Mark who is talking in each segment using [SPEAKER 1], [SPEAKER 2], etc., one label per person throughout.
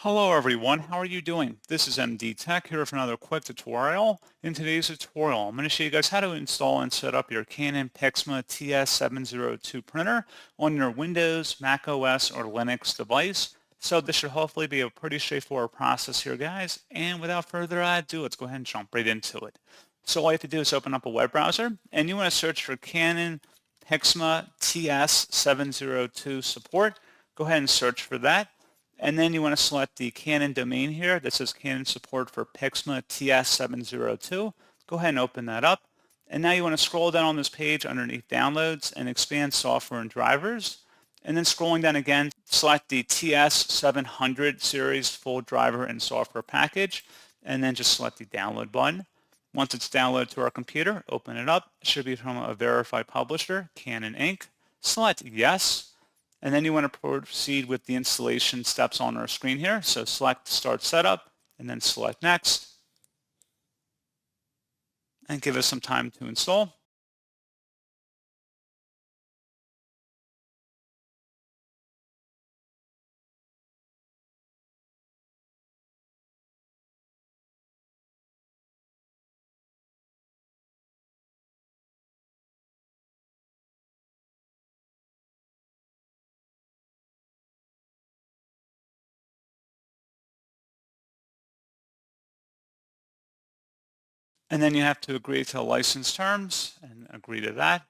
[SPEAKER 1] Hello everyone, how are you doing? This is MD Tech here for another quick tutorial. In today's tutorial, I'm going to show you guys how to install and set up your Canon PIXMA TS702 printer on your Windows, macOS, or Linux device. So this should hopefully be a pretty straightforward process here, guys. And without further ado, let's go ahead and jump right into it. So all you have to do is open up a web browser, and you want to search for Canon PIXMA TS702 support. Go ahead and search for that. And then you want to select the Canon domain here that says Canon support for PIXMA TS702. Go ahead and open that up. And now you want to scroll down on this page underneath downloads and expand software and drivers. And then scrolling down again, select the TS700 series full driver and software package. And then just select the download button. Once it's downloaded to our computer, open it up. It should be from a verified publisher, Canon Inc. Select yes. And then you want to proceed with the installation steps on our screen here. So select Start Setup and then select Next and give us some time to install. And then you have to agree to license terms and agree to that.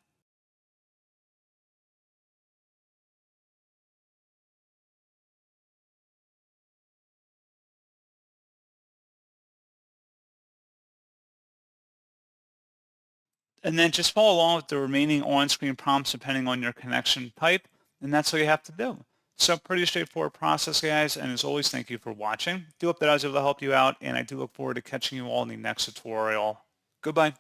[SPEAKER 1] And then just follow along with the remaining on-screen prompts depending on your connection type. And that's all you have to do. So pretty straightforward process, guys. And as always, thank you for watching. Do hope that I was able to help you out. And I do look forward to catching you all in the next tutorial. Goodbye.